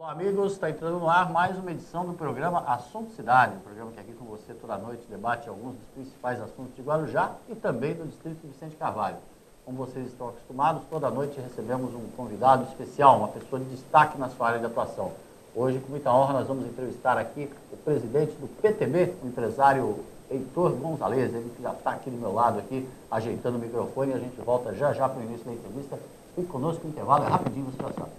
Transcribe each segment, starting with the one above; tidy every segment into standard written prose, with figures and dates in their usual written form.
Olá, amigos, está entrando no ar mais uma edição do programa Assunto Cidade, um programa que aqui com você toda noite debate alguns dos principais assuntos de Guarujá e também do Distrito Vicente Carvalho. Como vocês estão acostumados, toda noite recebemos um convidado especial, uma pessoa de destaque na sua área de atuação. Hoje, com muita honra, nós vamos entrevistar aqui o presidente do PTB, o empresário Heitor Gonzalez, ele que já está aqui do meu lado, aqui, ajeitando o microfone, e a gente volta já para o início da entrevista. Fique conosco, o intervalo é rapidinho, você já sabe.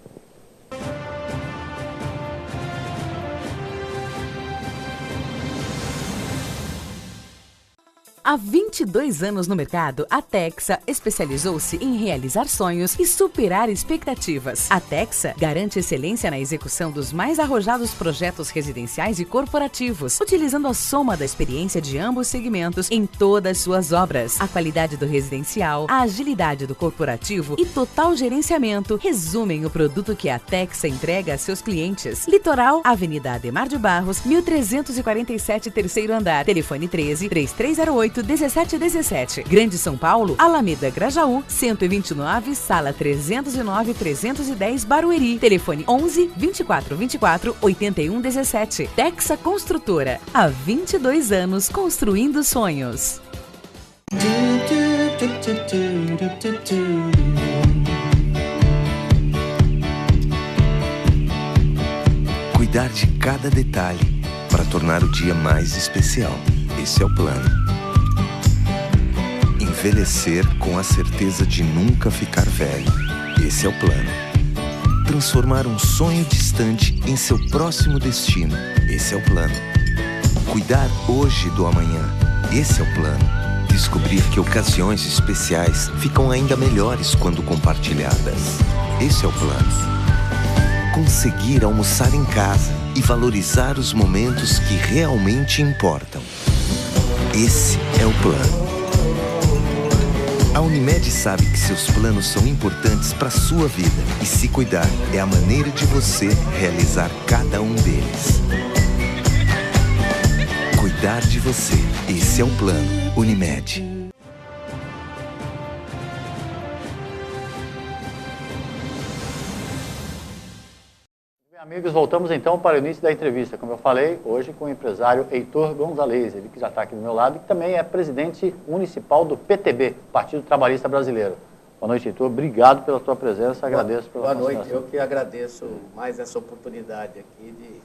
Há 22 anos no mercado, a Texa especializou-se em realizar sonhos e superar expectativas. A Texa garante excelência na execução dos mais arrojados projetos residenciais e corporativos, utilizando a soma da experiência de ambos segmentos em todas suas obras. A qualidade do residencial, a agilidade do corporativo e total gerenciamento resumem o produto que a Texa entrega a seus clientes. Litoral, Avenida Ademar de Barros, 1347, terceiro andar. Telefone 13-3308-1717. Grande São Paulo, Alameda Grajaú, 129, sala 309-310, Barueri. Telefone 11-2424-8117. Texa Construtora. Há 22 anos construindo sonhos. Cuidar de cada detalhe para tornar o dia mais especial. Esse é o plano. Envelhecer com a certeza de nunca ficar velho. Esse é o plano. Transformar um sonho distante em seu próximo destino. Esse é o plano. Cuidar hoje do amanhã. Esse é o plano. Descobrir que ocasiões especiais ficam ainda melhores quando compartilhadas. Esse é o plano. Conseguir almoçar em casa e valorizar os momentos que realmente importam. Esse é o plano. A Unimed sabe que seus planos são importantes para a sua vida e se cuidar é a maneira de você realizar cada um deles. Cuidar de você. Esse é o plano. Unimed. Amigos, voltamos então para o início da entrevista. Como eu falei, hoje com o empresário Heitor Gonzalez, ele que já está aqui do meu lado e que também é presidente municipal do PTB, Partido Trabalhista Brasileiro. Boa noite, Heitor. Obrigado pela tua presença, agradeço pela Boa noite, eu que agradeço mais essa oportunidade aqui de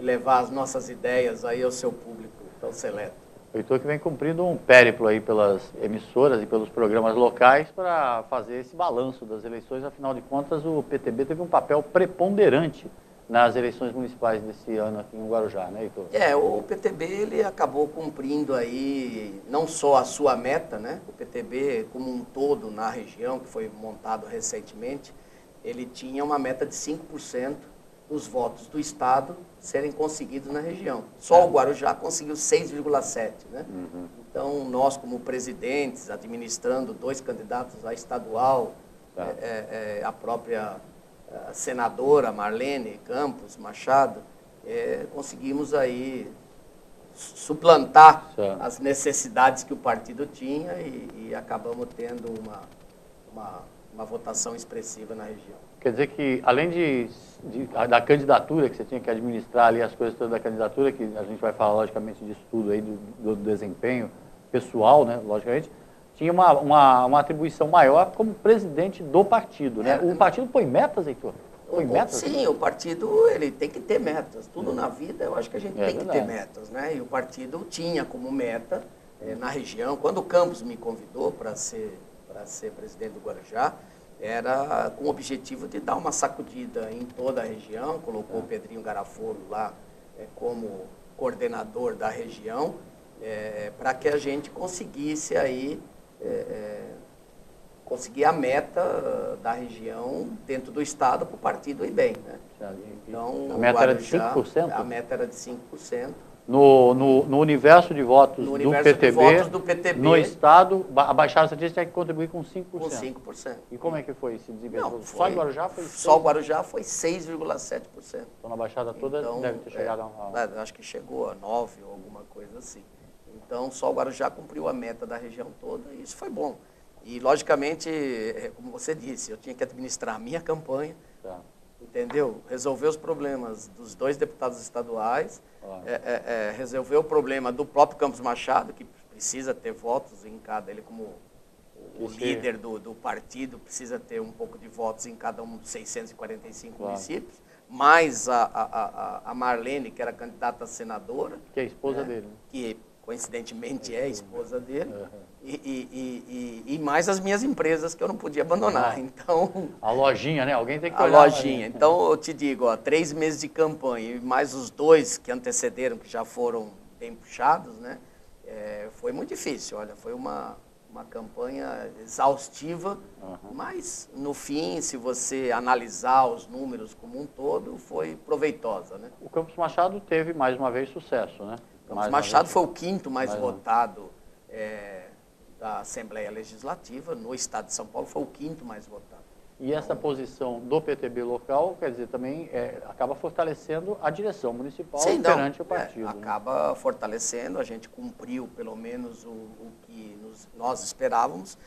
levar as nossas ideias aí ao seu público tão seleto. O Heitor que vem cumprindo um périplo aí pelas emissoras e pelos programas locais para fazer esse balanço das eleições. Afinal de contas, o PTB teve um papel preponderante nas eleições municipais desse ano aqui em Guarujá, né, Heitor? O PTB ele acabou cumprindo aí não só a sua meta, né? O PTB como um todo na região, que foi montado recentemente, ele tinha uma meta de 5% dos votos do Estado serem conseguidos na região. Só o Guarujá conseguiu 6,7%, né? Uhum. Então, nós como presidentes, administrando 2 candidatos a estadual, a própria senadora Marlene Campos Machado, conseguimos aí suplantar as necessidades que o partido tinha e acabamos tendo uma votação expressiva na região. Quer dizer que, além da candidatura, que você tinha que administrar ali as coisas todas da candidatura, que a gente vai falar logicamente disso tudo aí, do desempenho pessoal, né, logicamente, tinha uma atribuição maior como presidente do partido, né? O partido põe metas, Heitor? Põe metas? Sim, o partido ele tem que ter metas. Tudo na vida eu acho que a gente tem que ter metas, né? E o partido tinha como meta na região, quando o Campos me convidou para ser presidente do Guarujá, era com o objetivo de dar uma sacudida em toda a região, colocou o Pedrinho Garafolo lá como coordenador da região, para que a gente conseguisse aí conseguir a meta da região dentro do Estado para o partido ir bem, né? Então, a meta era de 5%? A meta era de 5%. No universo de votos, do PTB, no Estado, a Baixada Santista tinha que contribuir com 5%. Com 5%. E como é que foi esse desempenho? Só o Guarujá foi 6%. Só o Guarujá foi 6,7%. Então, na Baixada toda deve ter chegado a... Acho que chegou a 9% ou alguma coisa assim. Então, só o Guarujá cumpriu a meta da região toda e isso foi bom. E, logicamente, como você disse, eu tinha que administrar a minha campanha, entendeu? Resolveu os problemas dos 2 deputados estaduais, resolveu o problema do próprio Campos Machado, que precisa ter votos em cada, ele como o líder do partido, precisa ter um pouco de votos em cada um dos 645 municípios, mais a Marlene, que era candidata a senadora. Que é a esposa dele. Que coincidentemente é a esposa dele, e mais as minhas empresas que eu não podia abandonar. Então, a lojinha, né? Alguém tem que a olhar. lojinha. Então, eu te digo, 3 meses de campanha e mais os 2 que antecederam, que já foram bem puxados, né? Foi muito difícil, olha, foi uma campanha exaustiva, mas no fim, se você analisar os números como um todo, foi proveitosa, né? O Campos Machado teve mais uma vez sucesso, né? Campos Machado foi o 5º mais votado da Assembleia Legislativa, no estado de São Paulo foi o 5º mais votado. E essa posição do PTB local, quer dizer, também acaba fortalecendo a direção municipal perante o partido. Acaba fortalecendo, a gente cumpriu pelo menos o que nós esperávamos.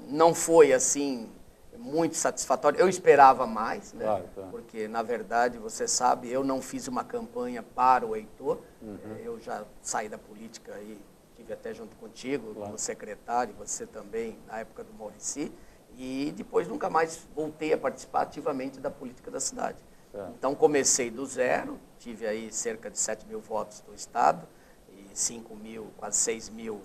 Não foi assim muito satisfatório, eu esperava mais, né? Claro. Porque na verdade, você sabe, eu não fiz uma campanha para o Heitor, eu já saí da política e estive até junto contigo, como secretário, você também, na época do Maurici, e depois nunca mais voltei a participar ativamente da política da cidade. Então comecei do zero, tive aí cerca de 7 mil votos do estado, e 5 mil, quase 6 mil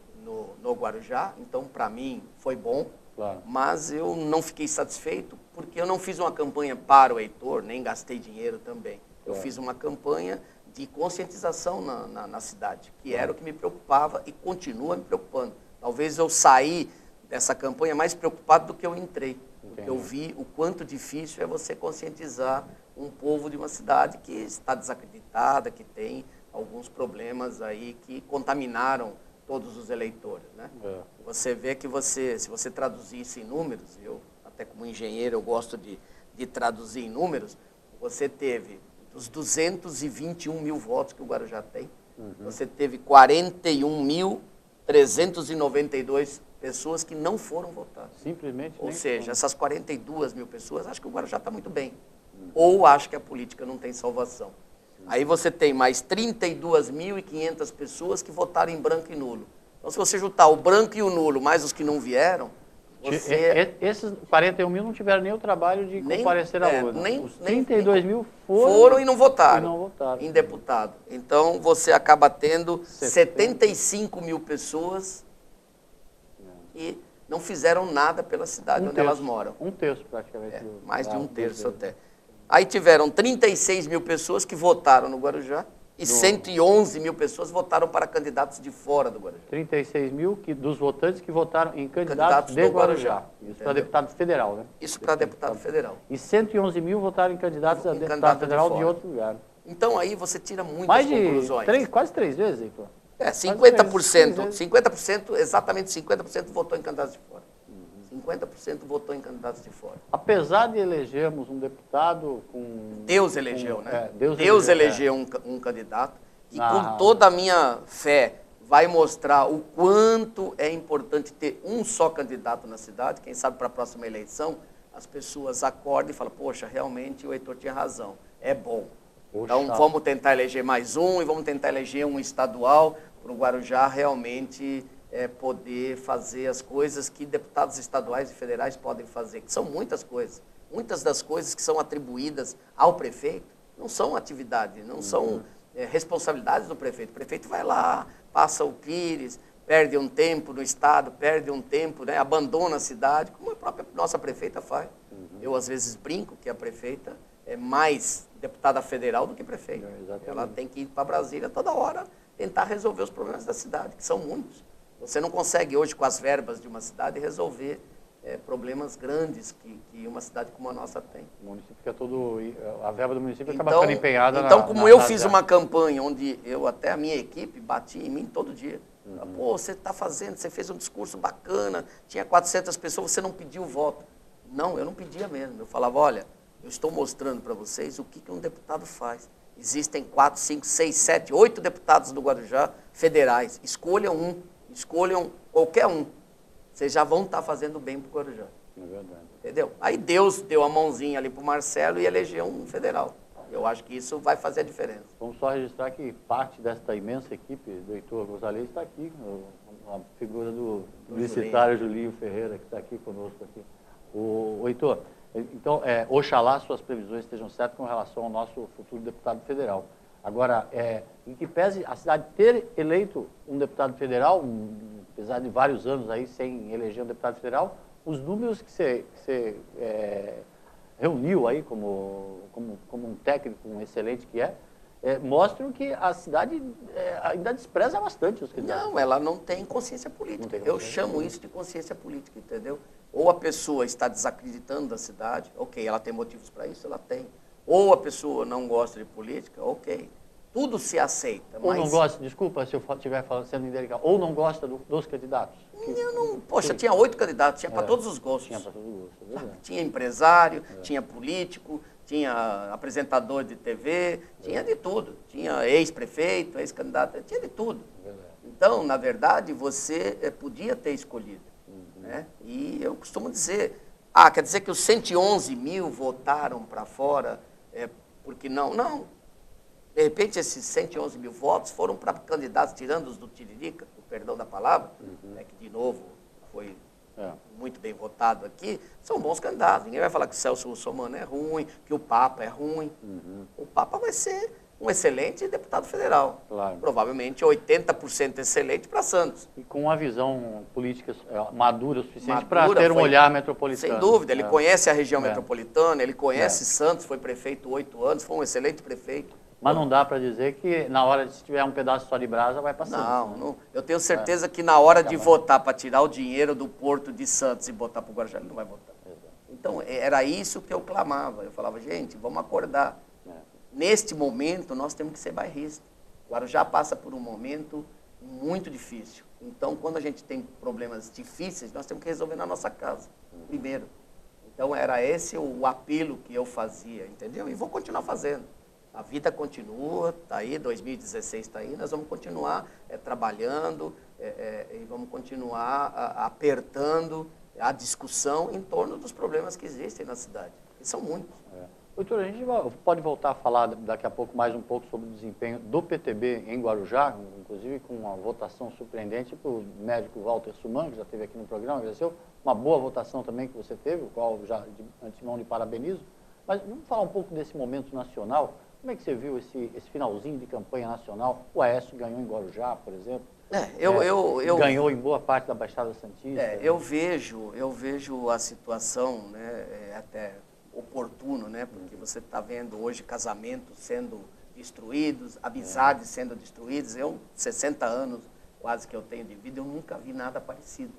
no Guarujá, então para mim foi bom. Claro. Mas eu não fiquei satisfeito porque eu não fiz uma campanha para o Heitor, nem gastei dinheiro também. Eu fiz uma campanha de conscientização na cidade, que era o que me preocupava e continua me preocupando. Talvez eu saí dessa campanha mais preocupado do que eu entrei. Porque eu vi o quanto difícil é você conscientizar um povo de uma cidade que está desacreditada, que tem alguns problemas aí que contaminaram todos os eleitores, né? Você vê que se você traduzir isso em números, eu até como engenheiro eu gosto de traduzir em números, você teve os 221 mil votos que o Guarujá tem, você teve 41.392 pessoas que não foram votar. Simplesmente. Ou seja, essas 42 mil pessoas, acho que o Guarujá está muito bem. Ou acho que a política não tem salvação. Aí você tem mais 32.500 pessoas que votaram em branco e nulo. Então, se você juntar o branco e o nulo, mais os que não vieram, você... Esses 41 mil não tiveram nem o trabalho de comparecer à urna. Os 32 mil foram e não votaram em deputado. Então, você acaba tendo 75 mil pessoas que não fizeram nada pela cidade onde elas moram. Um terço, praticamente. Mais de um terço até. Aí tiveram 36 mil pessoas que votaram no Guarujá e 111 mil pessoas votaram para candidatos de fora do Guarujá. 36 mil dos votantes que votaram em candidatos de Guarujá. Isso para deputado federal, né? Isso para deputado federal. E 111 mil votaram em candidatos a deputado federal de outro lugar. Então aí você tira muitas conclusões. Quase 3 vezes, Heitor. 50%, exatamente 50% votou em candidatos de fora. 50% votou em candidatos de fora. Apesar de elegermos um deputado com... Deus elegeu, né? Deus elegeu um candidato que, com toda a minha fé, vai mostrar o quanto é importante ter um só candidato na cidade. Quem sabe para a próxima eleição as pessoas acordam e falam, poxa, realmente o Heitor tinha razão, é bom. Então vamos tentar eleger mais um e vamos tentar eleger um estadual para o Guarujá realmente... poder fazer as coisas que deputados estaduais e federais podem fazer, que são muitas coisas. Muitas das coisas que são atribuídas ao prefeito não são atividade, não são responsabilidades do prefeito. O prefeito vai lá, passa o pires, perde um tempo no estado, perde um tempo, né, abandona a cidade, como a própria nossa prefeita faz. Eu, às vezes, brinco que a prefeita é mais deputada federal do que prefeita. Ela tem que ir para Brasília toda hora tentar resolver os problemas da cidade, que são muitos. Você não consegue hoje, com as verbas de uma cidade, resolver problemas grandes que uma cidade como a nossa tem. O município fica todo... A verba do município acaba ficando empenhada Então, como eu fiz uma campanha onde até a minha equipe batia em mim todo dia. Pô, você está fazendo, você fez um discurso bacana, tinha 400 pessoas, você não pediu voto. Não, eu não pedia mesmo. Eu falava, olha, eu estou mostrando para vocês o que um deputado faz. Existem 4, 5, 6, 7, 8 deputados do Guarujá federais. Escolham qualquer um. Vocês já vão estar fazendo bem para o Guarujá. É verdade. Entendeu? Aí Deus deu a mãozinha ali para o Marcelo e elegeu um federal. Eu acho que isso vai fazer a diferença. Vamos só registrar que parte desta imensa equipe do Heitor Gonzalez está aqui, a figura do publicitário Julinho Ferreira, que está aqui conosco. Aqui. O Heitor, então, oxalá suas previsões estejam certas com relação ao nosso futuro deputado federal. Agora, em que pese a cidade ter eleito um deputado federal, apesar de vários anos aí sem eleger um deputado federal, os números que você reuniu aí como um técnico excelente que mostram que a cidade ainda despreza bastante os candidatos. Não, ela não tem consciência política. Eu chamo isso de consciência política, entendeu? Ou a pessoa está desacreditando da cidade, ok, ela tem motivos para isso, ela tem. Ou a pessoa não gosta de política, ok. Tudo se aceita. Ou não gosta, desculpa se eu estiver sendo indelicado, ou não gosta dos candidatos. Poxa, tinha 8 candidatos, tinha para todos os gostos. Tinha para todos os gostos, é verdade. Tinha empresário, tinha político, tinha apresentador de TV, tinha de tudo. Tinha ex-prefeito, ex-candidato, tinha de tudo. Então, na verdade, você podia ter escolhido. Né? E eu costumo dizer, quer dizer que os 111 mil votaram para fora, porque não? Não. De repente, esses 111 mil votos foram para candidatos, tirando os do Tiririca, com perdão da palavra, que de novo foi muito bem votado aqui, são bons candidatos. Ninguém vai falar que o Celso Russomano é ruim, que o Papa é ruim. O Papa vai ser um excelente deputado federal. Claro. Provavelmente 80% excelente para Santos. E com uma visão política madura o suficiente para ter um olhar metropolitano. Sem dúvida, ele conhece a região metropolitana, ele conhece Santos, foi prefeito 8 anos, foi um excelente prefeito. Mas não dá para dizer que na hora de se tiver um pedaço só de brasa vai passar. Não. Eu tenho certeza que na hora de votar para tirar o dinheiro do Porto de Santos e botar para o Guarujá, ele não vai votar. Então, era isso que eu clamava. Eu falava, gente, vamos acordar. Neste momento, nós temos que ser bairristas. O Guarujá passa por um momento muito difícil. Então, quando a gente tem problemas difíceis, nós temos que resolver na nossa casa, primeiro. Então, era esse o apelo que eu fazia, entendeu? E vou continuar fazendo. A vida continua, está aí, 2016 está aí, nós vamos continuar trabalhando e vamos continuar apertando a discussão em torno dos problemas que existem na cidade, que são muitos. Doutor, a gente pode voltar a falar daqui a pouco mais um pouco sobre o desempenho do PTB em Guarujá, inclusive com uma votação surpreendente para o médico Walter Suman, que já esteve aqui no programa, agradeceu, uma boa votação também que você teve, o qual já de antemão lhe parabenizo. Mas vamos falar um pouco desse momento nacional. Como é que você viu esse finalzinho de campanha nacional? O Aécio ganhou em Guarujá, por exemplo. Ganhou em boa parte da Baixada Santista. Eu vejo a situação, até oportuno, porque você está vendo hoje casamentos sendo destruídos, amizades sendo destruídas. 60 anos quase que eu tenho de vida, eu nunca vi nada parecido.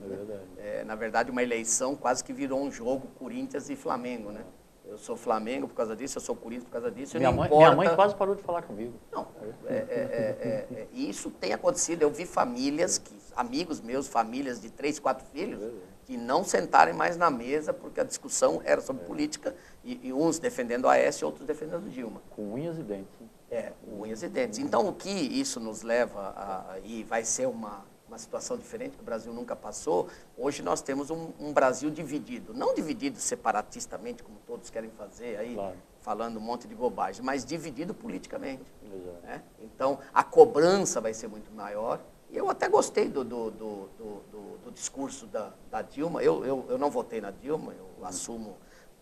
Na verdade, uma eleição quase que virou um jogo Corinthians e Flamengo, né? Eu sou Flamengo por causa disso, eu sou Corinthians por causa disso. Minha mãe quase parou de falar comigo. Não, isso tem acontecido. Eu vi famílias, amigos meus, famílias de 3, 4 filhos, que não sentarem mais na mesa porque a discussão era sobre política e uns defendendo a Aécio e outros defendendo Dilma. Com unhas e dentes. Com unhas e dentes. Então, o que isso nos leva e vai ser uma situação diferente que o Brasil nunca passou, hoje nós temos um Brasil dividido. Não dividido separatistamente, como todos querem fazer aí, falando um monte de bobagem, mas dividido politicamente. Então, a cobrança vai ser muito maior. E eu até gostei do discurso da Dilma. Eu não votei na Dilma, eu assumo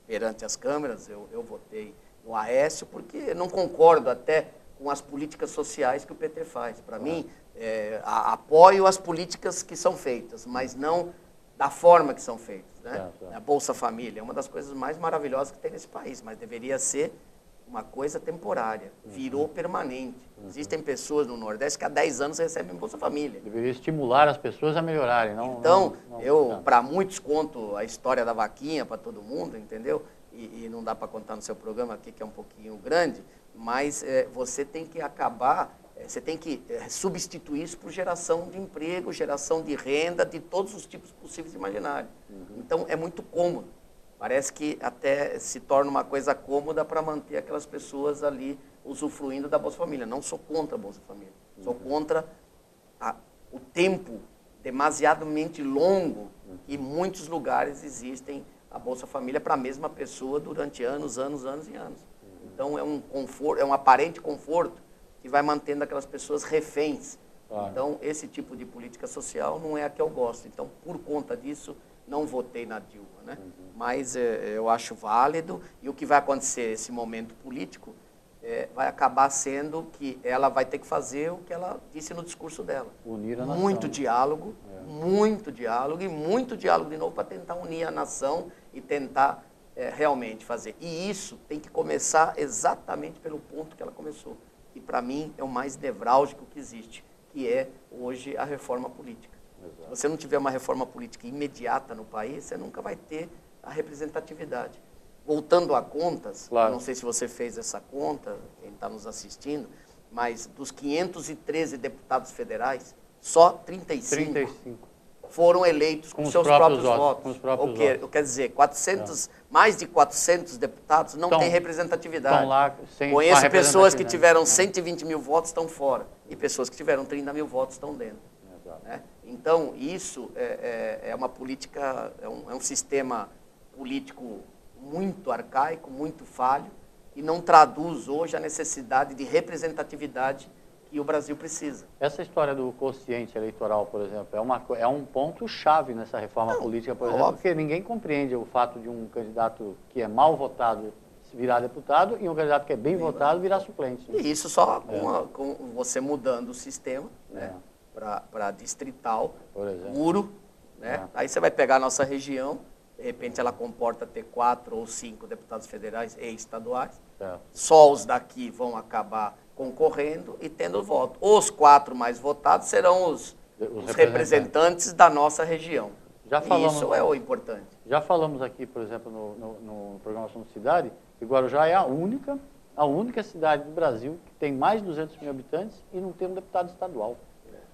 perante as câmeras, eu votei no Aécio, porque não concordo até com as políticas sociais que o PT faz. Para mim, apoio as políticas que são feitas, mas não da forma que são feitas. A Bolsa Família é uma das coisas mais maravilhosas que tem nesse país, mas deveria ser uma coisa temporária, virou permanente. Existem pessoas no Nordeste que há 10 anos recebem Bolsa Família. Deveria estimular as pessoas a melhorarem. Para muitos conto a história da vaquinha para todo mundo, entendeu? E não dá para contar no seu programa aqui, que é um pouquinho grande, mas você tem que você tem que substituir isso por geração de emprego, geração de renda, de todos os tipos possíveis e imaginários. Então, é muito cômodo. Parece que até se torna uma coisa cômoda para manter aquelas pessoas ali usufruindo da Bolsa Família. Não sou contra a Bolsa Família. Sou contra o tempo demasiadamente longo que em muitos lugares existem a Bolsa Família para a mesma pessoa durante anos, anos, anos e anos. Então é um conforto, é um aparente conforto que vai mantendo aquelas pessoas reféns. Claro. Então esse tipo de política social não é a que eu gosto. Então por conta disso não votei na Dilma, né? Mas eu acho válido, e o que vai acontecer nesse momento político vai acabar sendo que ela vai ter que fazer o que ela disse no discurso dela. Unir a nação. Muito diálogo e muito diálogo de novo para tentar unir a nação e tentar realmente fazer. E isso tem que começar exatamente pelo ponto que ela começou, que para mim é o mais nevrálgico que existe, que é hoje a reforma política. Exato. Se você não tiver uma reforma política imediata no país, você nunca vai ter a representatividade. Voltando a contas, claro. Não sei se você fez essa conta, quem está nos assistindo, mas dos 513 deputados federais, só 35 foram eleitos com seus próprios votos. Quer dizer, mais de 400 deputados não têm representatividade. Estão lá sem Conheço pessoas que tiveram 120 mil votos, estão fora, e pessoas que tiveram 30 mil votos estão dentro. Né? Então, isso é uma política, é um sistema político muito arcaico, muito falho, e não traduz hoje a necessidade de representatividade que o Brasil precisa. Essa história do quociente eleitoral, por exemplo, é um ponto-chave nessa reforma política, por exemplo, porque ninguém compreende o fato de um candidato que é mal votado virar deputado e um candidato que é bem votado virar suplente. E isso só com você mudando o sistema, né, para distrital, puro, né? Aí você vai pegar a nossa região, de repente ela comporta ter 4 ou 5 deputados federais e estaduais. Só os daqui vão acabar concorrendo e tendo voto. Os 4 mais votados serão os representantes da nossa região. Isso é o importante. Já falamos aqui, por exemplo, no programa Assunto Cidade, que Guarujá é a única cidade do Brasil que tem mais de 200 mil habitantes e não tem um deputado estadual.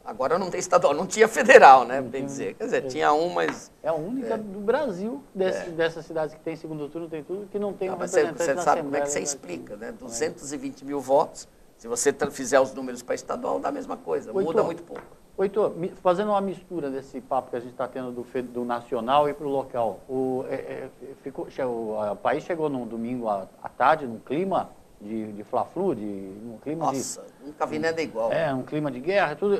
Agora não tem estadual, não tinha federal, né? Bem dizer. Quer dizer, tinha um, mas... É a única do Brasil, dessas cidades que tem segundo turno, tem tudo, que não tem um representante. Você sabe como é que você explica, né? 220 mil votos, se você fizer os números para estadual, dá a mesma coisa, muda muito pouco. Heitor, fazendo uma mistura desse papo que a gente está tendo do nacional e para o local, o país chegou num domingo à tarde, num clima de fla-flu, num clima nunca vi nada igual. Um clima de guerra, tudo.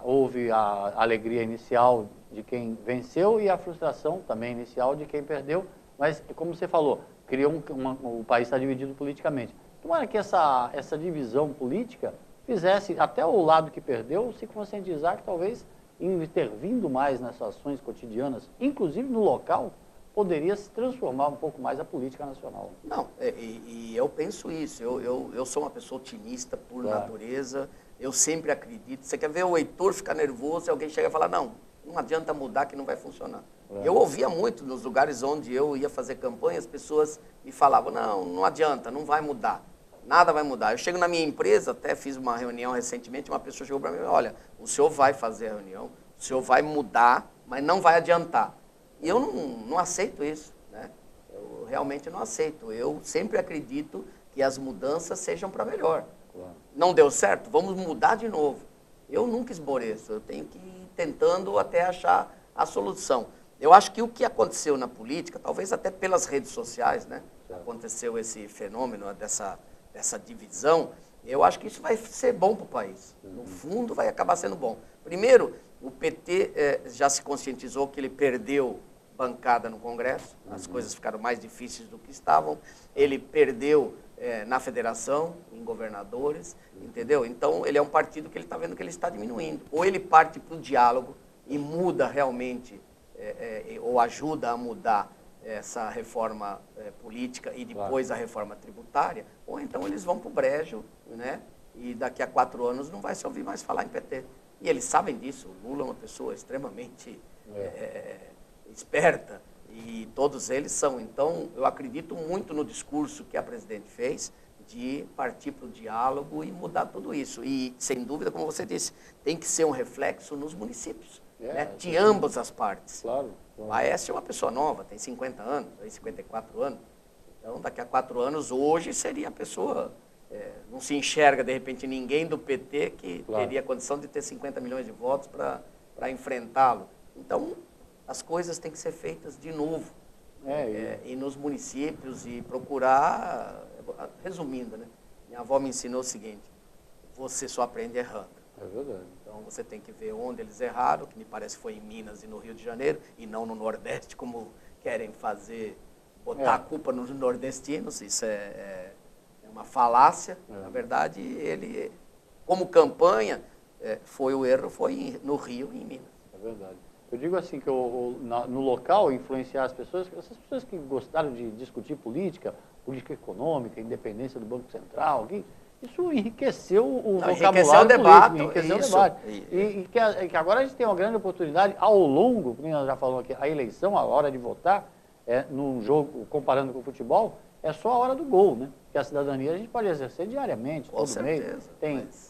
Houve a alegria inicial de quem venceu e a frustração também inicial de quem perdeu, mas, como você falou, o país está dividido politicamente. Tomara que essa divisão política fizesse até o lado que perdeu se conscientizar que talvez intervindo mais nessas ações cotidianas, inclusive no local, poderia se transformar um pouco mais a política nacional. Não, e eu penso isso. Eu sou uma pessoa otimista por natureza, eu sempre acredito. Você quer ver o Heitor ficar nervoso e alguém chega e fala, não adianta mudar que não vai funcionar. Eu ouvia muito nos lugares onde eu ia fazer campanha, as pessoas me falavam, não adianta, não vai mudar. Nada vai mudar. Eu chego na minha empresa, até fiz uma reunião recentemente, uma pessoa chegou para mim, olha, o senhor vai fazer a reunião, o senhor vai mudar, mas não vai adiantar. E eu não aceito isso, né? Eu realmente não aceito. Eu sempre acredito que as mudanças sejam para melhor. Não deu certo? Vamos mudar de novo. Eu nunca esmoreço, eu tenho que ir tentando até achar a solução. Eu acho que o que aconteceu na política, talvez até pelas redes sociais, né? Aconteceu esse fenômeno dessa divisão, eu acho que isso vai ser bom para o país. No fundo, vai acabar sendo bom. Primeiro, o PT já se conscientizou que ele perdeu bancada no Congresso, as coisas ficaram mais difíceis do que estavam, ele perdeu na federação, em governadores, entendeu? Então, ele é um partido que ele está vendo que ele está diminuindo. Ou ele parte para o diálogo e muda realmente, ou ajuda a mudar essa reforma política e depois a reforma tributária, ou então eles vão para o brejo, né? E daqui a 4 anos não vai se ouvir mais falar em PT. E eles sabem disso, o Lula é uma pessoa extremamente esperta, e todos eles são. Então, eu acredito muito no discurso que a presidente fez, de partir para o diálogo e mudar tudo isso. E, sem dúvida, como você disse, tem que ser um reflexo nos municípios, né? De ambas as partes. Claro. O Aécio é uma pessoa nova, tem 50 anos, 54 anos. Então, daqui a 4 anos, hoje, seria a pessoa... não se enxerga, de repente, ninguém do PT que teria condição de ter 50 milhões de votos para enfrentá-lo. Então, as coisas têm que ser feitas de novo. ir nos municípios e procurar, resumindo, né? Minha avó me ensinou o seguinte: você só aprende errando. É verdade. Então você tem que ver onde eles erraram, que me parece foi em Minas e no Rio de Janeiro, e não no Nordeste, como querem fazer, botar a culpa nos nordestinos. Isso é uma falácia. Na verdade, ele, como campanha, o erro foi no Rio e em Minas. É verdade. Eu digo assim, que no local, influenciar as pessoas, essas pessoas que gostaram de discutir política econômica, independência do Banco Central, isso enriqueceu o vocabulário político, enriqueceu o debate. E que agora a gente tem uma grande oportunidade, ao longo, como nós já falamos aqui, a eleição, a hora de votar, num jogo, comparando com o futebol, é só a hora do gol, né? Que a cidadania a gente pode exercer diariamente, todo mês.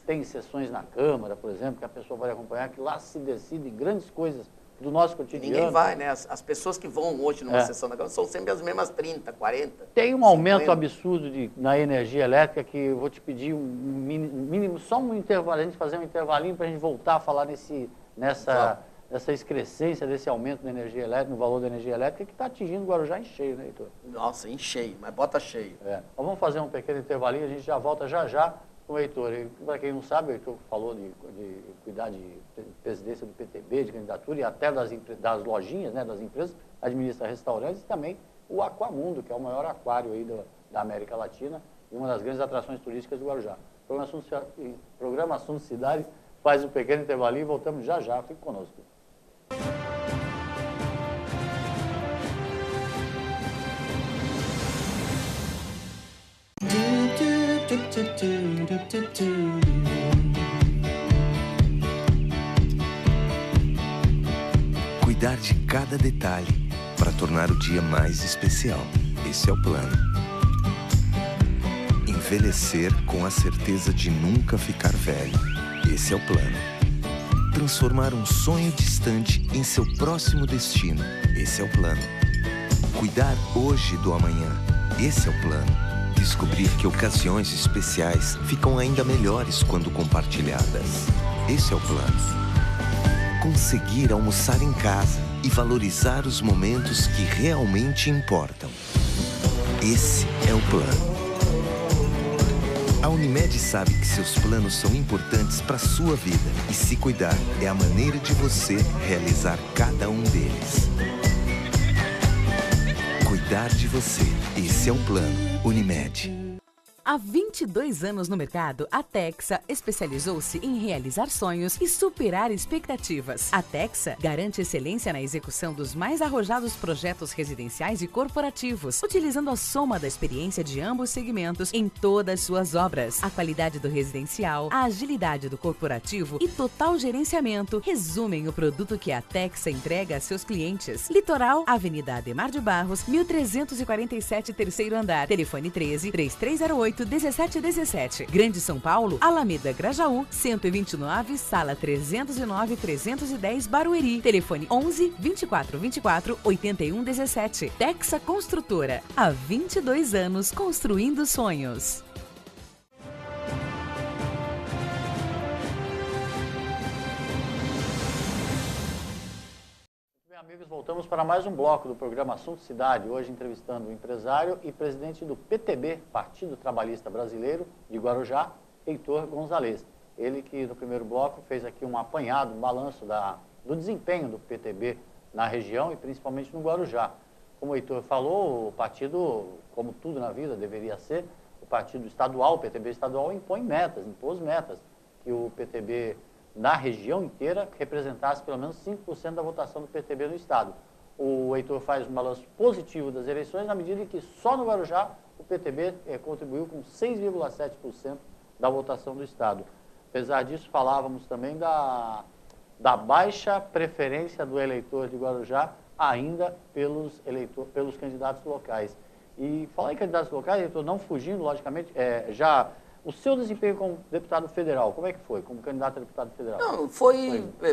Tem sessões na Câmara, por exemplo, que a pessoa pode acompanhar, que lá se decidem grandes coisas do nosso cotidiano. Ninguém vai, né? As pessoas que vão hoje numa sessão da Câmara são sempre as mesmas 30, 40. Tem um aumento absurdo na energia elétrica, que eu vou te pedir um mínimo, só um intervalo, a gente fazer um intervalinho para a gente voltar a falar nessa excrescência desse aumento da energia elétrica, no valor da energia elétrica, que está atingindo o Guarujá em cheio, né, Heitor? Nossa, em cheio, mas bota cheio. Então, vamos fazer um pequeno intervalinho, a gente já volta já com o Heitor. Para quem não sabe, o Heitor falou de cuidar de presidência do PTB, de candidatura, e até das lojinhas, né, das empresas, administra restaurantes, e também o Aquamundo, que é o maior aquário aí da América Latina e uma das grandes atrações turísticas do Guarujá. Programa Assunto Cidade faz um pequeno intervalinho e voltamos já, fique conosco. Cuidar de cada detalhe para tornar o dia mais especial. Esse é o plano. Envelhecer com a certeza de nunca ficar velho. Esse é o plano. Transformar um sonho distante em seu próximo destino. Esse é o plano. Cuidar hoje do amanhã. Esse é o plano. Descobrir que ocasiões especiais ficam ainda melhores quando compartilhadas. Esse é o plano. Conseguir almoçar em casa e valorizar os momentos que realmente importam. Esse é o plano. A Unimed sabe que seus planos são importantes para a sua vida e se cuidar é a maneira de você realizar cada um deles. Cuidar de você. Esse é o plano Unimed. Há 22 anos no mercado, a Texa especializou-se em realizar sonhos e superar expectativas. A Texa garante excelência na execução dos mais arrojados projetos residenciais e corporativos, utilizando a soma da experiência de ambos segmentos em todas suas obras. A qualidade do residencial, a agilidade do corporativo e total gerenciamento resumem o produto que a Texa entrega a seus clientes. Litoral, Avenida Ademar de Barros, 1347, terceiro andar. Telefone 13-3308-1717. Grande São Paulo, Alameda Grajaú, 129, sala 309-310, Barueri. Telefone 11-2424-8117. Texa Construtora. Há 22 anos construindo sonhos. Amigos, voltamos para mais um bloco do programa Assunto Cidade, hoje entrevistando o empresário e presidente do PTB, Partido Trabalhista Brasileiro, de Guarujá, Heitor Gonzalez. Ele que no primeiro bloco fez aqui um apanhado, um balanço do desempenho do PTB na região e principalmente no Guarujá. Como o Heitor falou, o partido, como tudo na vida deveria ser, o partido estadual, o PTB estadual, impôs metas, que o PTB na região inteira representasse pelo menos 5% da votação do PTB no estado. O Heitor faz um balanço positivo das eleições, na medida em que só no Guarujá o PTB contribuiu com 6,7% da votação do estado. Apesar disso, falávamos também da baixa preferência do eleitor de Guarujá ainda pelos candidatos locais. E falar em candidatos locais, Heitor, não fugindo, logicamente, o seu desempenho como deputado federal, como é que foi, como candidato a deputado federal? Não,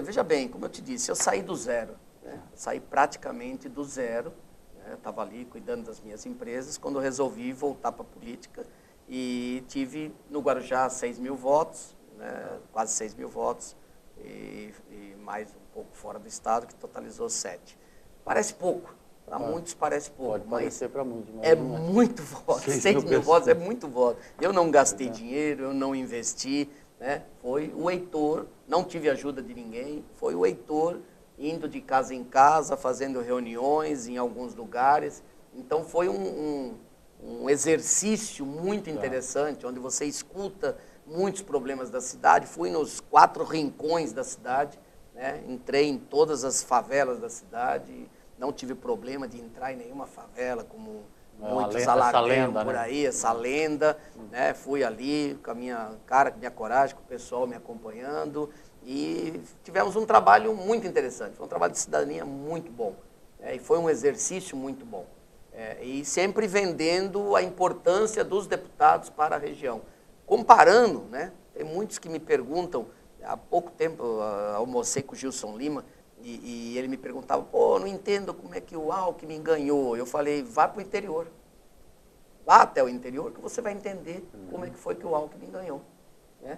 veja bem, como eu te disse, eu saí do zero, né? Saí praticamente do zero, né? Estava ali cuidando das minhas empresas, quando eu resolvi voltar para a política e tive no Guarujá 6 mil votos, né? Quase 6 mil votos, e mais um pouco fora do estado, que totalizou 7. Parece pouco, Para muitos parece pouco, Pode parecer para muitos, mas é não é. muito voto. 6 mil votos é muito voto. Eu não gastei dinheiro, eu não investi, né? Foi o Heitor, não tive ajuda de ninguém, foi o Heitor indo de casa em casa, fazendo reuniões em alguns lugares. Então foi um exercício muito interessante, onde você escuta muitos problemas da cidade. Fui nos 4 rincões da cidade, né? Entrei em todas as favelas da cidade, não tive problema de entrar em nenhuma favela, como muitos alargam por aí, essa lenda, né? Fui ali com a minha cara, com a minha coragem, com o pessoal me acompanhando, e tivemos um trabalho muito interessante, foi um trabalho de cidadania muito bom, e foi um exercício muito bom. E sempre vendendo a importância dos deputados para a região. Comparando, né? Tem muitos que me perguntam, há pouco tempo eu almocei com o Gilson Lima, e ele me perguntava, pô, não entendo como é que o Alckmin ganhou. Eu falei, vá para o interior. Vá até o interior que você vai entender como é que foi que o Alckmin ganhou. Né?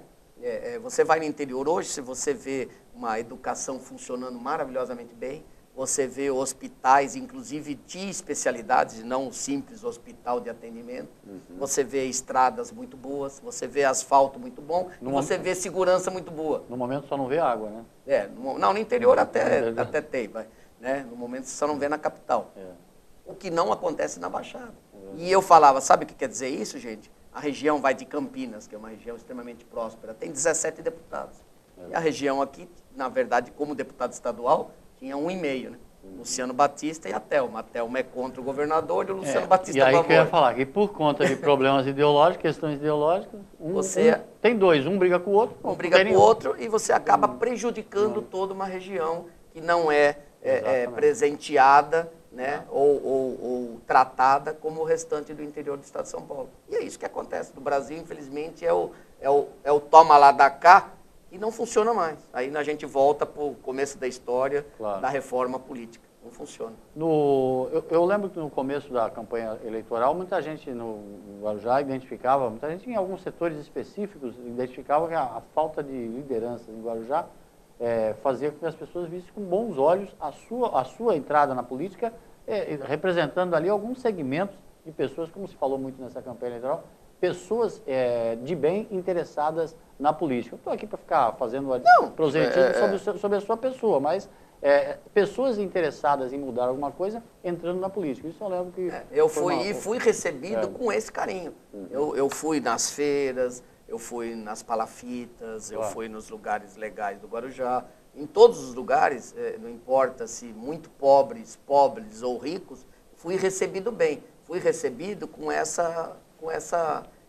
Você vai no interior hoje, se você vê uma educação funcionando maravilhosamente bem, você vê hospitais, inclusive de especialidades, não um simples hospital de atendimento, você vê estradas muito boas, você vê asfalto muito bom, você vê segurança muito boa. No momento só não vê água, né? No interior até tem, né? No momento você só não vê na capital. O que não acontece na Baixada. E eu falava, sabe o que quer dizer isso, gente? A região vai de Campinas, que é uma região extremamente próspera, tem 17 deputados. E a região aqui, na verdade, como deputado estadual, tinha 1,5, né? Luciano Batista e a Thelma. A Thelma é contra o governador e o Luciano Batista e aí a favor. Que eu ia falar, que por conta de problemas ideológicos, questões ideológicas, tem dois, um briga com o outro. Um briga com o outro e você acaba prejudicando toda uma região que não é presenteada, né, ou tratada como o restante do interior do estado de São Paulo. E é isso que acontece. No Brasil, infelizmente, é o toma lá da cá e não funciona mais. Aí a gente volta para o começo da história da reforma política. Não funciona. Eu lembro que no começo da campanha eleitoral, muita gente no Guarujá identificava, muita gente em alguns setores específicos identificava que a falta de liderança em Guarujá fazia com que as pessoas vissem com bons olhos a sua entrada na política, representando ali alguns segmentos de pessoas, como se falou muito nessa campanha eleitoral, pessoas de bem interessadas na política. Eu estou aqui para ficar fazendo proselitismo sobre a sua pessoa, mas pessoas interessadas em mudar alguma coisa entrando na política. Isso eu lembro que... eu fui recebido com esse carinho. Eu fui nas feiras, eu fui nas palafitas, eu fui nos lugares legais do Guarujá. Em todos os lugares, não importa se muito pobres ou ricos, fui recebido bem. Fui recebido com essa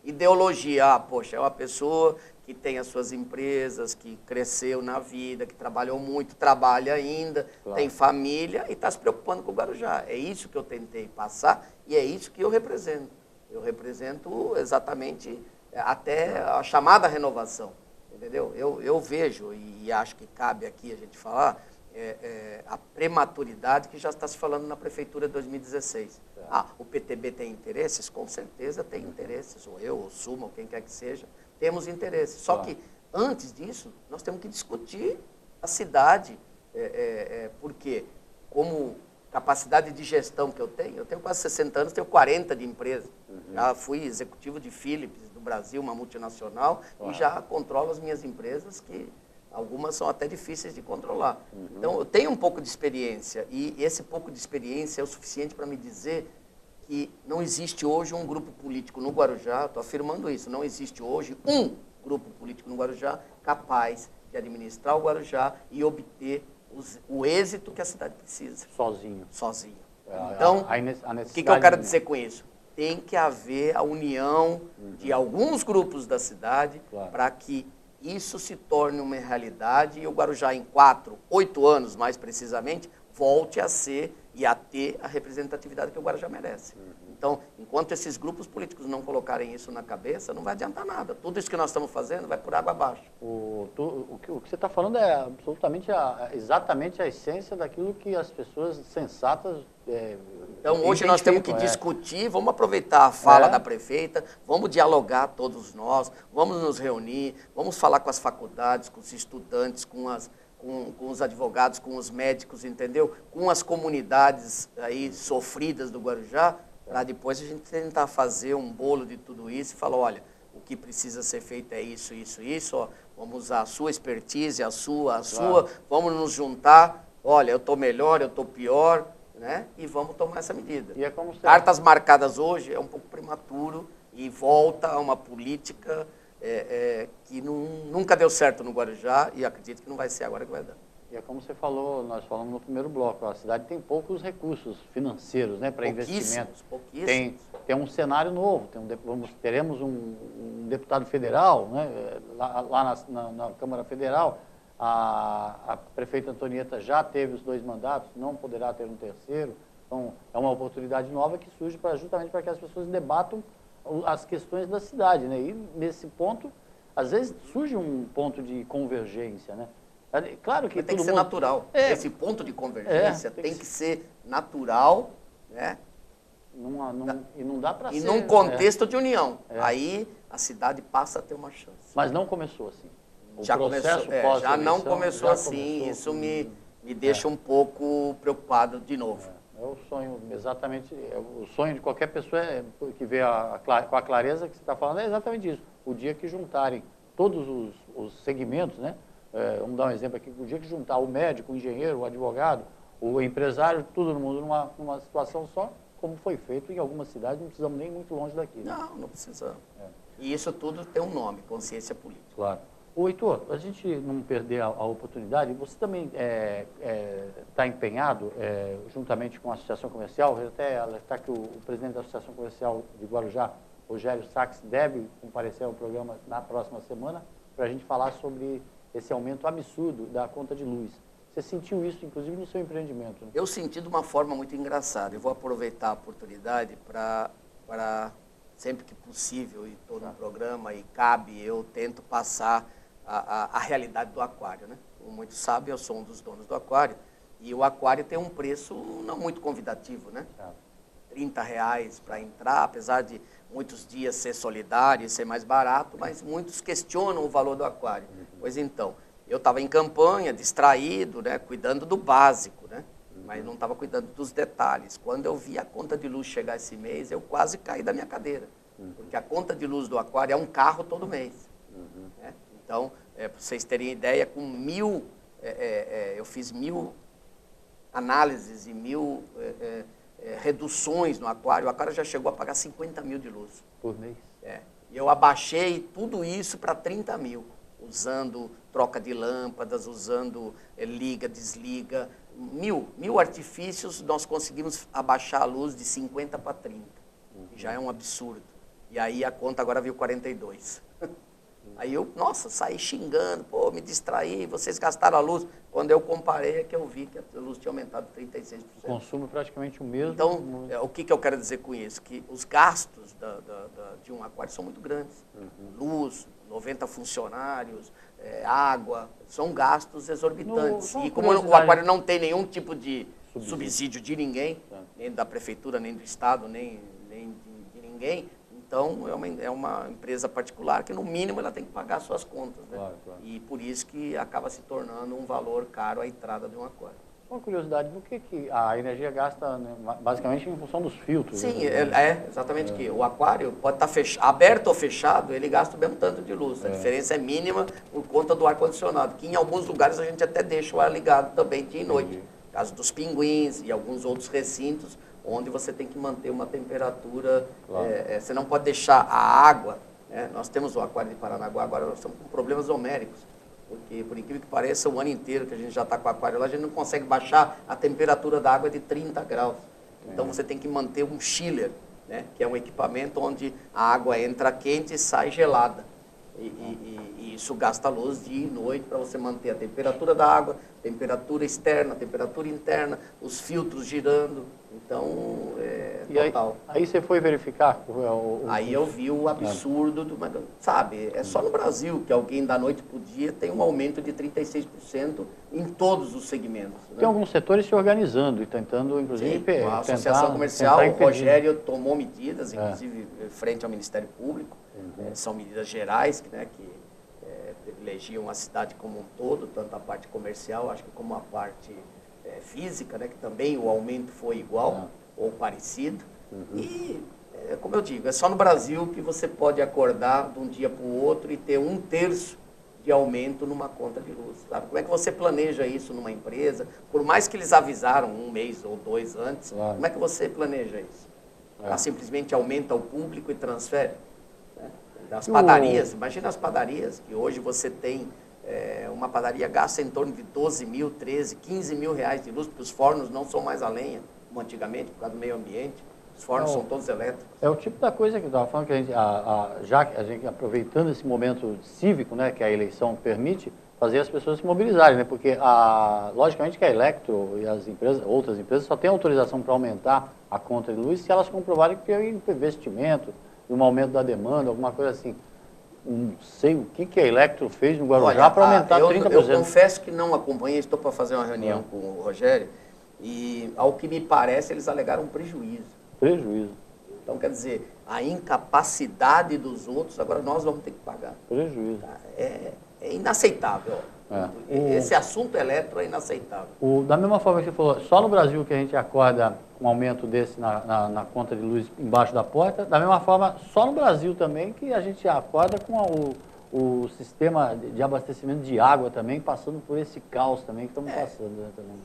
ideologia. Poxa, é uma pessoa que tem as suas empresas, que cresceu na vida, que trabalhou muito, trabalha ainda, tem família e está se preocupando com o Guarujá. É isso que eu tentei passar e é isso que eu represento. Eu represento exatamente até a chamada renovação, entendeu? Eu vejo, e acho que cabe aqui a gente falar, a prematuridade que já está se falando na Prefeitura de 2016. O PTB tem interesses? Com certeza tem interesses, ou eu, ou Suma, ou quem quer que seja, temos interesses. Só que, antes disso, nós temos que discutir a cidade, porque, como capacidade de gestão que eu tenho quase 60 anos, tenho 40 de empresa. Já fui executivo de Philips do Brasil, uma multinacional, e já controlo as minhas empresas, que algumas são até difíceis de controlar. Então, eu tenho um pouco de experiência, e esse pouco de experiência é o suficiente para me dizer que não existe hoje um grupo político no Guarujá, estou afirmando isso, não existe hoje um grupo político no Guarujá capaz de administrar o Guarujá e obter o êxito que a cidade precisa. Sozinho. Então, o que eu quero dizer com isso? Tem que haver a união de alguns grupos da cidade para que isso se torne uma realidade e o Guarujá em 8 anos, mais precisamente, volte a ser e a ter a representatividade que o Guarujá merece. Então, enquanto esses grupos políticos não colocarem isso na cabeça, não vai adiantar nada. Tudo isso que nós estamos fazendo vai por água abaixo. O que você está falando é absolutamente, exatamente a essência daquilo que as pessoas sensatas então, hoje nós temos que discutir, vamos aproveitar a fala da prefeita, vamos dialogar todos nós, vamos nos reunir, vamos falar com as faculdades, com os estudantes, com com os advogados, com os médicos, entendeu? Com as comunidades aí sofridas do Guarujá, para depois a gente tentar fazer um bolo de tudo isso e falar, olha, o que precisa ser feito é isso, isso, isso, ó, vamos usar a sua expertise, a sua, vamos nos juntar, olha, eu estou melhor, eu estou pior, né? E vamos tomar essa medida. E é como Cartas marcadas hoje é um pouco prematuro e volta a uma política que nunca deu certo no Guarujá e acredito que não vai ser agora que vai dar. E é como você falou, nós falamos no primeiro bloco, a cidade tem poucos recursos financeiros, né, para investimentos. Pouquíssimos. Tem um cenário novo, teremos um deputado federal, né, lá na Câmara Federal, a prefeita Antonieta já teve os 2 mandatos, não poderá ter um terceiro, então é uma oportunidade nova que surge justamente para que as pessoas debatam as questões da cidade, né, e nesse ponto, às vezes surge um ponto de convergência, né. Claro que tem que ser natural. Esse ponto de convergência tem que ser natural, né? E não dá para ser. E num contexto de união. Aí a cidade passa a ter uma chance. Mas não começou assim. Já não começou assim. Isso me deixa um pouco preocupado de novo. É o sonho, exatamente. O sonho de qualquer pessoa que vê com a clareza que você está falando é exatamente isso. O dia que juntarem todos os segmentos, né? Vamos dar um exemplo aqui, o dia que juntar o médico, o engenheiro, o advogado, o empresário, tudo no mundo numa situação só, como foi feito em algumas cidades, não precisamos nem muito longe daqui. Né? Não precisamos. E isso tudo tem um nome, consciência política. Claro. Ô, Heitor, a gente não perder a oportunidade, você também está empenhado, juntamente com a Associação Comercial, até alertar que o presidente da Associação Comercial de Guarujá, Rogério Sachs, deve comparecer ao programa na próxima semana, para a gente falar sobre esse aumento absurdo da conta de luz. Você sentiu isso, inclusive, no seu empreendimento? Né? Eu senti de uma forma muito engraçada. Eu vou aproveitar a oportunidade para sempre que possível, e estou no programa e cabe, eu tento passar a realidade do aquário. Né? Como muitos sabem, eu sou um dos donos do aquário, e o aquário tem um preço não muito convidativo, né? R$30 para entrar, apesar de muitos dias ser solidário e ser mais barato, mas muitos questionam o valor do aquário. Pois então, eu estava em campanha, distraído, né, cuidando do básico, né, mas não estava cuidando dos detalhes. Quando eu vi a conta de luz chegar esse mês, eu quase caí da minha cadeira, porque a conta de luz do aquário é um carro todo mês. Né? Então, para vocês terem ideia, com eu fiz 1000 análises e 1000 reduções no aquário, o aquário já chegou a pagar 50 mil de luz. Por mês? E eu abaixei tudo isso para 30 mil, usando troca de lâmpadas, usando liga, desliga, mil artifícios, nós conseguimos abaixar a luz de 50 para 30. Já é um absurdo. E aí a conta agora veio 42. Aí eu, saí xingando, me distraí, vocês gastaram a luz. Quando eu comparei é que eu vi que a luz tinha aumentado 36%. O consumo é praticamente o mesmo. Então, o que eu quero dizer com isso? Que os gastos de um aquário são muito grandes. Luz, 90 funcionários, água, são gastos exorbitantes. E como o aquário não tem nenhum tipo de subsídio de ninguém, nem da prefeitura, nem do Estado, nem de ninguém, então é uma empresa particular que no mínimo ela tem que pagar suas contas. Né? Claro. E por isso que acaba se tornando um valor caro a entrada de um aquário. Uma curiosidade, do que a energia gasta, né, basicamente em função dos filtros? Sim, exatamente que o aquário pode estar aberto ou fechado, ele gasta o mesmo tanto de luz. A diferença é mínima por conta do ar-condicionado, que em alguns lugares a gente até deixa o ar ligado também dia e noite. No caso dos pinguins e alguns outros recintos, onde você tem que manter uma temperatura, você não pode deixar a água, nós temos o aquário de Paranaguá, agora nós estamos com problemas homéricos, porque por incrível que pareça, o ano inteiro que a gente já está com o aquário lá, a gente não consegue baixar a temperatura da água de 30 graus. Então você tem que manter um chiller, né, que é um equipamento onde a água entra quente e sai gelada. E isso gasta luz dia e noite para você manter a temperatura da água, temperatura externa, temperatura interna, os filtros girando. Então, total. Aí você foi verificar? Aí eu vi o absurdo, sabe, é só no Brasil que alguém da noite para o dia tem um aumento de 36% em todos os segmentos. Né? Tem alguns setores se organizando e tentando, inclusive, Sim, a Associação Comercial, o Rogério tomou medidas, inclusive frente ao Ministério Público, são medidas gerais, né, que privilegiam a cidade como um todo, tanto a parte comercial, acho que como a parte física, né, que também o aumento foi igual ou parecido. E, como eu digo, é só no Brasil que você pode acordar de um dia para o outro e ter 1/3 de aumento numa conta de luz. Sabe? Como é que você planeja isso numa empresa? Por mais que eles avisaram 1 mês ou 2 antes, como é que você planeja isso? Simplesmente aumenta o público e transfere? Né? Das padarias, imagina as padarias, que hoje você tem uma padaria gasta em torno de 12 mil, 13, 15 mil reais de luz, porque os fornos não são mais a lenha, como antigamente, por causa do meio ambiente. Os fornos são todos elétricos. É o tipo da coisa que eu estava falando, que a gente, aproveitando esse momento cívico, né, que a eleição permite, fazer as pessoas se mobilizarem, né, porque, logicamente, que a Electro e as empresas, outras empresas só têm autorização para aumentar a conta de luz se elas comprovarem que tem um investimento, um aumento da demanda, alguma coisa assim. Não sei o que a Electro fez no Guarujá para aumentar 30%. Eu confesso que não acompanhei, estou para fazer uma reunião com o Rogério, e, ao que me parece, eles alegaram prejuízo. Então, quer dizer, a incapacidade dos outros, agora nós vamos ter que pagar. Prejuízo. É inaceitável. Esse assunto elétrico é inaceitável. Da mesma forma que você falou, só no Brasil que a gente acorda com um aumento desse na conta de luz embaixo da porta, da mesma forma, só no Brasil também que a gente acorda com o sistema de abastecimento de água também, passando por esse caos também que estamos passando. Né, também.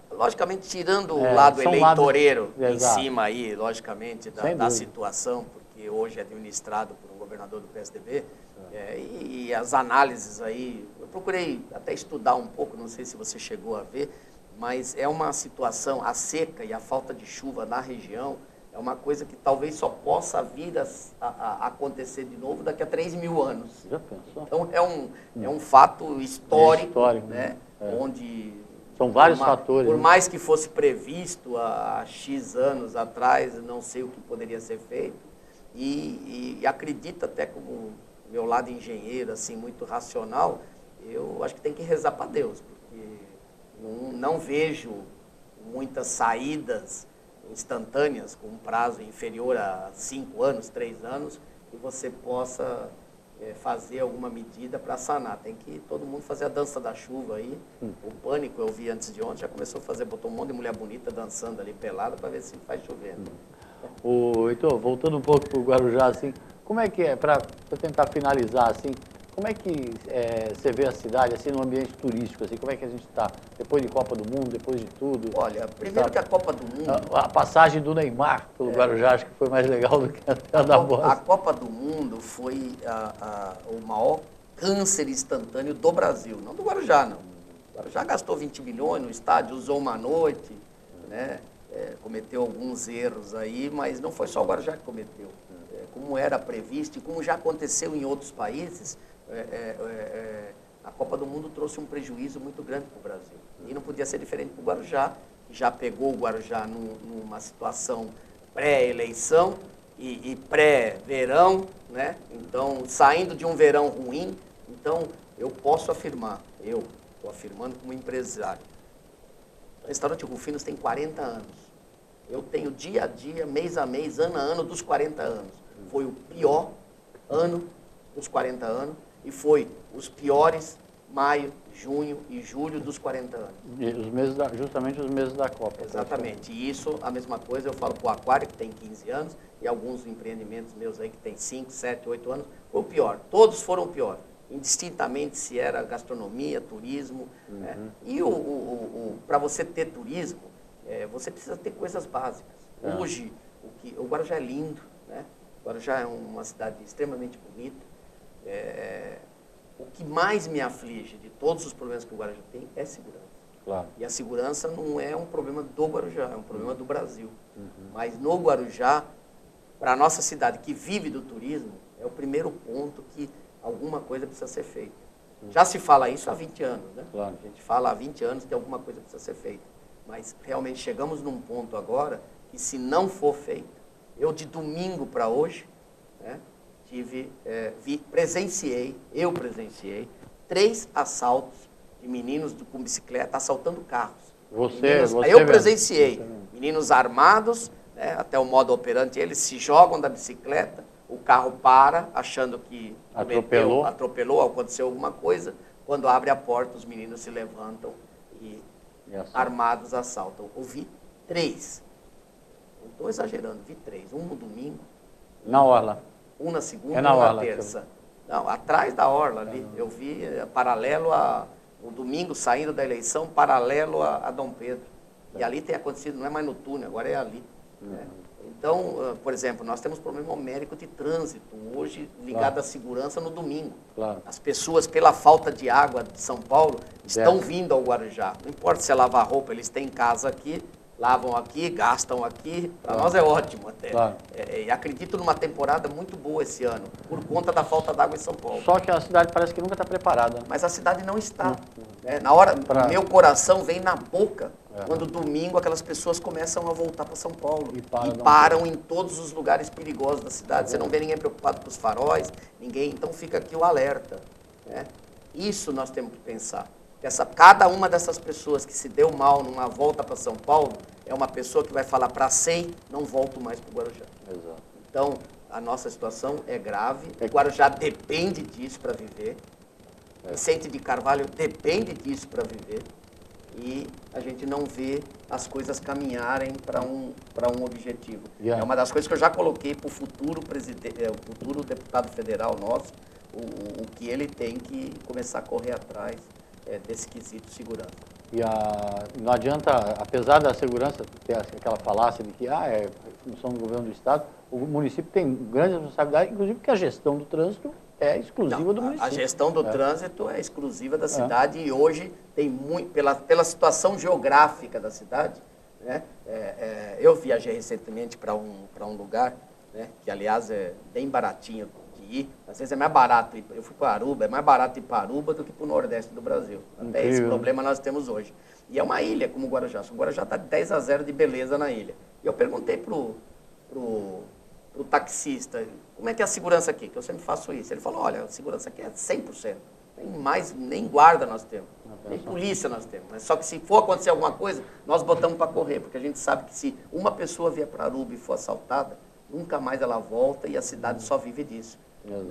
Logicamente, tirando o lado eleitoreiro em exato. Cima aí, logicamente, da situação, porque hoje é administrado por um governador do PSDB, e as análises aí, eu procurei até estudar um pouco, não sei se você chegou a ver, mas é uma situação, a seca e a falta de chuva na região, é uma coisa que talvez só possa vir a acontecer de novo daqui a 3 mil anos. Já pensou? Então, é um fato histórico, né? Onde... São vários fatores. Por mais que fosse previsto há X anos atrás, não sei o que poderia ser feito. E acredito até como meu lado engenheiro, assim, muito racional, eu acho que tem que rezar para Deus, porque não vejo muitas saídas instantâneas, com um prazo inferior a 5 anos, 3 anos, que você possa fazer alguma medida para sanar. Tem que todo mundo fazer a dança da chuva aí. O Pânico, eu vi antes de ontem, já começou a fazer, botou um monte de mulher bonita dançando ali pelada para ver se faz chover. Heitor, voltando um pouco para o Guarujá, assim, como é que é, para tentar finalizar, assim, como é que você vê a cidade, assim, no ambiente turístico, assim, como é que a gente está, depois de Copa do Mundo, depois de tudo? Olha, primeiro que a Copa do Mundo... A passagem do Neymar pelo Guarujá, acho que foi mais legal do que a da Bossa. A Copa do Mundo foi o maior câncer instantâneo do Brasil, não do Guarujá, não. O Guarujá gastou 20 milhões no estádio, usou uma noite, né? Cometeu alguns erros aí, mas não foi só o Guarujá que cometeu. Como era previsto e como já aconteceu em outros países, a Copa do Mundo trouxe um prejuízo muito grande para o Brasil. E não podia ser diferente para o Guarujá, que já pegou o Guarujá numa situação pré-eleição e pré-verão, né? Então, saindo de um verão ruim, então eu posso afirmar, eu estou afirmando como empresário, o restaurante Rufinos tem 40 anos. Eu tenho dia a dia, mês a mês, ano a ano dos 40 anos. Foi o pior ano dos 40 anos e foi os piores maio, junho e julho dos 40 anos. Justamente os meses da Copa. Exatamente. E isso, a mesma coisa, eu falo para o Aquário, que tem 15 anos, e alguns empreendimentos meus aí que tem 5, 7, 8 anos, foi o pior. Todos foram o pior. Indistintamente se era gastronomia, turismo. Né? E para você ter turismo, você precisa ter coisas básicas. Hoje, o Guarujá é lindo, né? O Guarujá é uma cidade extremamente bonita. O que mais me aflige de todos os problemas que o Guarujá tem é segurança. Claro. E a segurança não é um problema do Guarujá, é um problema do Brasil. Mas no Guarujá, para a nossa cidade que vive do turismo, é o primeiro ponto que alguma coisa precisa ser feita. Já se fala isso há 20 anos, né? Claro. A gente fala há 20 anos que alguma coisa precisa ser feita. Mas realmente chegamos num ponto agora que se não for feito, eu de domingo para hoje, né, presenciei 3 assaltos de meninos com bicicleta assaltando carros. Eu presenciei meninos armados, né, até o modo operante, eles se jogam da bicicleta, o carro para, achando que atropelou, aconteceu alguma coisa. Quando abre a porta, os meninos se levantam e armados assaltam. Eu vi 3. Não estou exagerando, vi 3. Um no domingo. Na orla. Um na segunda, na um orla, na terça. Não, atrás da orla ali. Eu vi paralelo o domingo saindo da eleição, paralelo a Dom Pedro. E ali tem acontecido, não é mais no túnel, agora é ali. Né? Então, por exemplo, nós temos problema homérico de trânsito, hoje ligado à segurança no domingo. Claro. As pessoas, pela falta de água de São Paulo, estão vindo ao Guarujá. Não importa se é lavar roupa, eles têm casa aqui, lavam aqui, gastam aqui. Para nós é ótimo até. Claro. E acredito numa temporada muito boa esse ano, por conta da falta d'água em São Paulo. Só que a cidade parece que nunca está preparada. Mas a cidade não está. Na hora, meu coração vem na boca, quando domingo aquelas pessoas começam a voltar para São Paulo. E param em todos os lugares perigosos da cidade. Você não vê ninguém preocupado com os faróis, ninguém. Então fica aqui o alerta. Né? Isso nós temos que pensar. Cada uma dessas pessoas que se deu mal numa volta para São Paulo é uma pessoa que vai falar para SEI, não volto mais para o Guarujá. Exato. Então, a nossa situação é grave. O Guarujá depende disso para viver. Vicente de Carvalho depende disso para viver. E a gente não vê as coisas caminharem para um objetivo. É uma das coisas que eu já coloquei para o futuro deputado federal nosso, o que ele tem que começar a correr atrás desse quesito segurança. E não adianta, apesar da segurança ter aquela falácia de que é função do governo do Estado, o município tem grande responsabilidade, inclusive porque a gestão do trânsito é exclusiva do município. A gestão do trânsito é exclusiva da cidade e hoje tem muito, pela situação geográfica da cidade, né? Eu viajei recentemente para um lugar, né, que aliás é bem baratinho de ir, às vezes é mais barato, eu fui para Aruba, é mais barato ir para Aruba do que para o Nordeste do Brasil. Até esse problema nós temos hoje. E é uma ilha como o Guarujá. O Guarujá está 10-0 de beleza na ilha. E eu perguntei pro taxista, como é que é a segurança aqui? Que eu sempre faço isso. Ele falou, olha, a segurança aqui é 100%. Nem guarda nós temos, nem polícia nós temos. Mas só que se for acontecer alguma coisa, nós botamos para correr, porque a gente sabe que se uma pessoa vier para Aruba e for assaltada, nunca mais ela volta e a cidade só vive disso.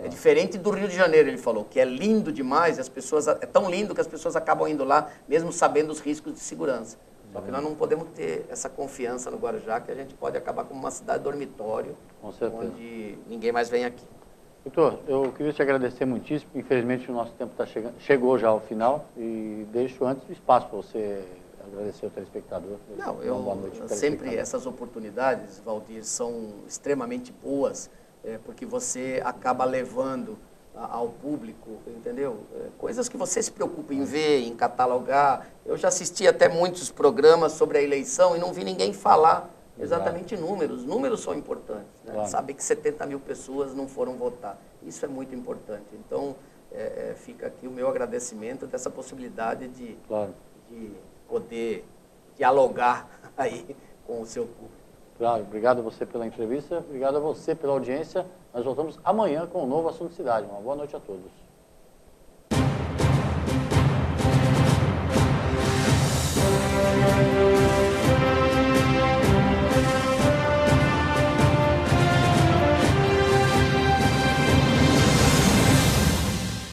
É diferente do Rio de Janeiro, ele falou, que é lindo demais, é tão lindo que as pessoas acabam indo lá, mesmo sabendo os riscos de segurança. Só que nós não podemos ter essa confiança no Guarujá, que a gente pode acabar como uma cidade dormitório, onde ninguém mais vem aqui. Doutor, eu queria te agradecer muitíssimo. Infelizmente o nosso tempo chegou já ao final e deixo antes o espaço para você agradecer ao telespectador. Não, sempre essas oportunidades, Valdir, são extremamente boas, porque você acaba levando ao público, entendeu? Coisas que você se preocupa em ver, em catalogar. Eu já assisti até muitos programas sobre a eleição e não vi ninguém falar exatamente números. Números são importantes. Né? Claro. Saber que 70 mil pessoas não foram votar. Isso é muito importante. Então, fica aqui o meu agradecimento dessa possibilidade de poder dialogar aí com o seu público. Claro, obrigado a você pela entrevista, obrigado a você pela audiência. Nós voltamos amanhã com um novo Assunto Cidade. Uma boa noite a todos.